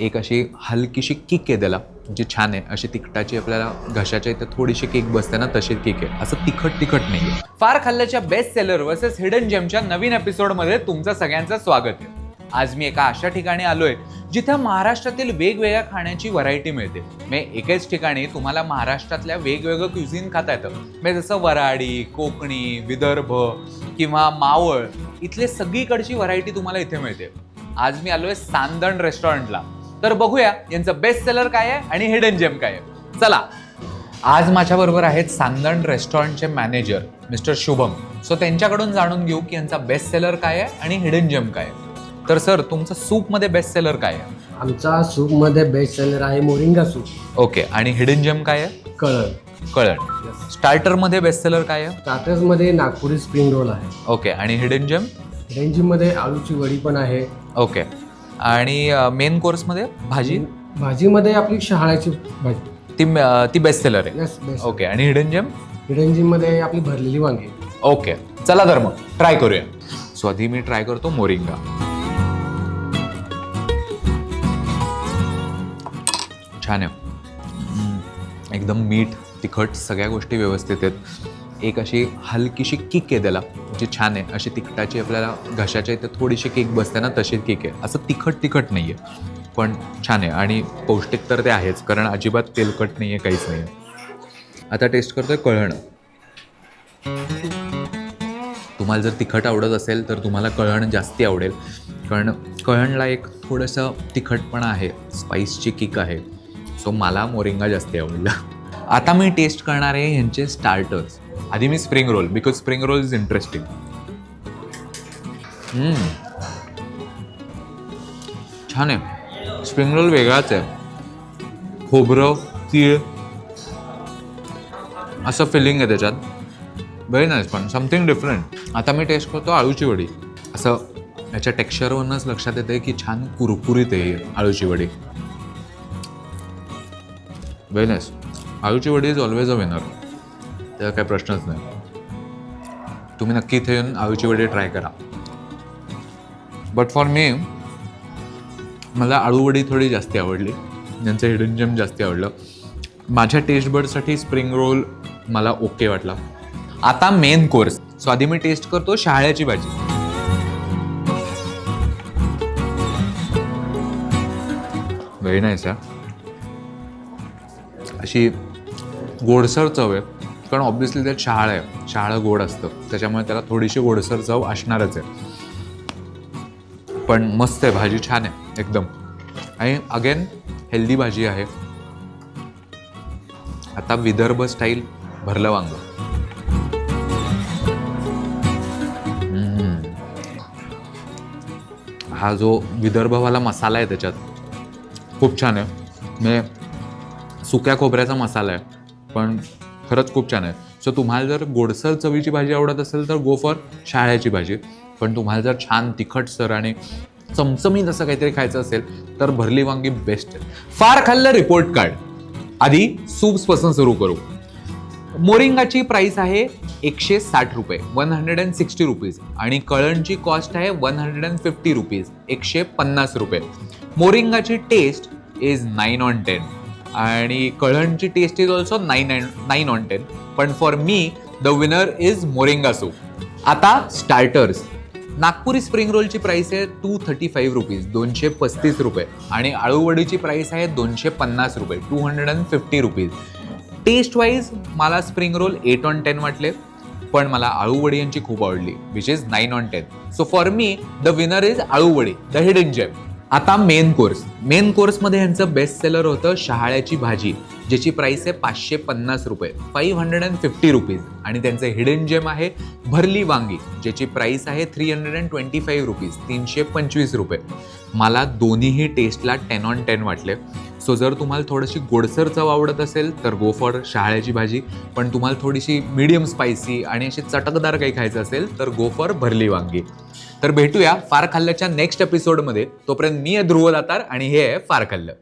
एक अशी हलकीशी किक आहे त्याला, जी छान आहे. अशी तिखटाची आपल्याला घशाच्या इथे थोडीशी किक बसते ना, तशी किक आहे. असं तिखट नाही आहे. फार खाल्ल्याच्या बेस्ट सेलर वर्सेस हिडन जेमच्या नवीन एपिसोडमध्ये तुमचं सगळ्यांचं स्वागत आहे. आज मी एका अशा ठिकाणी आलोय जिथे महाराष्ट्रातील वेगवेगळ्या खाण्याची व्हरायटी मिळते. एकाच ठिकाणी तुम्हाला महाराष्ट्रातल्या वेगवेगळं क्युझिन खाता येतं. जसं वराडी, कोकणी, विदर्भ किंवा मावळ, इथले सगळीकडची व्हरायटी तुम्हाला इथे मिळते. आज मी आलोय सांदण रेस्टॉरंटला. तर बघूया यांचं बेस्ट सेलर काय आहे आणि हिडन जेम काय आहे. चला, आज माझ्याबरोबर आहेत सांदण रेस्टॉरंटचे मॅनेजर मिस्टर शुभम. सो त्यांच्याकडून जाणून घेऊ की यांचा बेस्ट सेलर काय आहे आणि हिडन जेम काय आहे. तर सर, तुमचं सूपमध्ये बेस्ट सेलर काय आहे? आमचा सूपमध्ये बेस्ट सेलर आहे मोरिंगा सूप. ओके. आणि हिडन जेम काय आहे? कळण. स्टार्टरमध्ये बेस्ट सेलर काय आहे? स्टार्टर्समध्ये नागपुरी स्प्रिंग रोल आहे. ओके. आणि हिडन जेम? हिडन जेममध्ये आलूची वडी पण आहे. ओके. आणि मेन कोर्समध्ये भाजीमध्ये आपली शहाळ्याची भाजी, ती बेस्ट सेलर आहे. बेस्ट. ओके. आणि हिडन जेम? हिडन जेममध्ये आपली भरलेली वांगी. ओके. चला तर मग ट्राय करूया. सो आधी मी ट्राय करतो मोरिंगा. छान आहे. एकदम मीठ, तिखट, सगळ्या गोष्टी व्यवस्थित आहेत. एक अशी हलकीशी किक आहे त्याला, जी छान आहे. अशी तिखटाची आपल्याला घशाच्या इथे थोडीशी किक बसते ना, तशी किक आहे. असं तिखट नाही आहे, पण छान आहे. आणि पौष्टिक तर ते आहेच, कारण अजिबात तेलकट नाही आहे, काहीच नाही आहे. आता टेस्ट करतोय कळण. तुम्हाला जर तिखट आवडत असेल तर तुम्हाला कळण जास्ती आवडेल, कारण कळणला एक थोडंसं तिखटपणा आहे, स्पाइसची किक आहे. सो मला मोरिंगा जास्ती आवडला. आता मी टेस्ट करणार आहे ह्यांचे स्टार्टर्स. आधी मी spring roll, because spring roll is interesting. छान आहे. स्प्रिंग रोल वेगळाच आहे. खोबरं, तीळ असं फिलिंग आहे त्याच्यात. व्हेरी नाईस, पण समथिंग डिफरंट. आता मी टेस्ट करतो आळूची वडी. असं याच्या टेक्स्चरवरूनच लक्षात येते की छान कुरकुरीत आहे आळूची वडी. Very nice. आळूची वडी इज ऑलवेज अ विनर, त्याचा काही प्रश्नच नाही. तुम्ही नक्की इथे येऊन आळूची वडी ट्राय करा. बट फॉर मी, मला आळूवडी थोडी जास्ती आवडली, ज्यांचं हिडन जेम जास्ती आवडलं. माझ्या टेस्ट बडसाठी स्प्रिंग रोल मला ओके वाटला. आता मेन कोर्स. सो आधी मी टेस्ट करतो शहाळ्याची भाजी. व्हेरी नाईस आहे. अशी गोडसर चव आहे, कारण ऑब्व्हियसली त्यात शहाळं आहे. शहाळं गोड असतं, त्याच्यामुळे त्याला थोडीशी गोडसर चव असणारच आहे. पण मस्त आहे, भाजी छान आहे एकदम. आणि अगेन हेल्दी भाजी आहे. आता विदर्भ स्टाईल भरलं वांग. हा जो विदर्भवाला मसाला आहे त्याच्यात खूप छान आहे. म्हणजे सुक्या खोबऱ्याचा मसाला आहे, पण खरंच खूप छान आहे. सो तुम्हाला जर गोडसर चवीची भाजी आवडत असेल तर गो फॉर शहाळ्याची भाजी. पण तुम्हाला जर छान तिखटसर आणि चमचमीत असं काहीतरी खायचं असेल तर भरली वांगी बेस्ट आहे. फार खाल्लं रिपोर्ट कार्ड. आधी सूप्सपासून सुरू करू. मोरिंगाची प्राइस आहे 160 रुपये, 160 रुपीज. आणि कळणची कॉस्ट आहे 150 रुपीज, 150 रुपये. मोरिंगाची टेस्ट इज 9 on 10 आणि कळणची टेस्ट इज ऑल्सो 9 on 10. पण for me the winner is moringa soup. आता स्टार्टर्स. नागपुरी स्प्रिंग रोलची प्राइस आहे 235 रुपीज, 235 रुपये. आणि आळूवडीची प्राइस आहे 250 रुपये, 250 रुपीज. टेस्ट वाईज मला स्प्रिंग रोल 8 on 10 वाटले, पण मला आळूवडी यांची खूप आवडली, which is 9 on 10. So for me the winner is aluvadi, the hidden gem. आता मेन कोर्स. मेन कोर्समध्ये यांचं बेस्ट सेलर होतं शहाळ्याची भाजी, ज्याची प्राइस आहे 550 रुपये, 550 रुपीज. आणि त्यांचं हिडन जेम आहे भरली वांगी, ज्याची प्राइस आहे 325 रुपीज, 325 रुपये. मला दोन्हीही टेस्टला 10 on 10 वाटले. सो जर तुम्हाला थोडीशी गोडसर चव आवडत असेल तर गो फॉर शहाळ्याची भाजी. पण तुम्हाला थोडीशी मीडियम स्पायसी आणि अशी चटकदार काही खायचं असेल तर गो फॉर भरली वांगी. तर भेटूया फार खाल्ल्याच्या नेक्स्ट एपिसोडमध्ये. तोपर्यंत मी आहे ध्रुव दातार आणि हे आहे फार खाल्लं.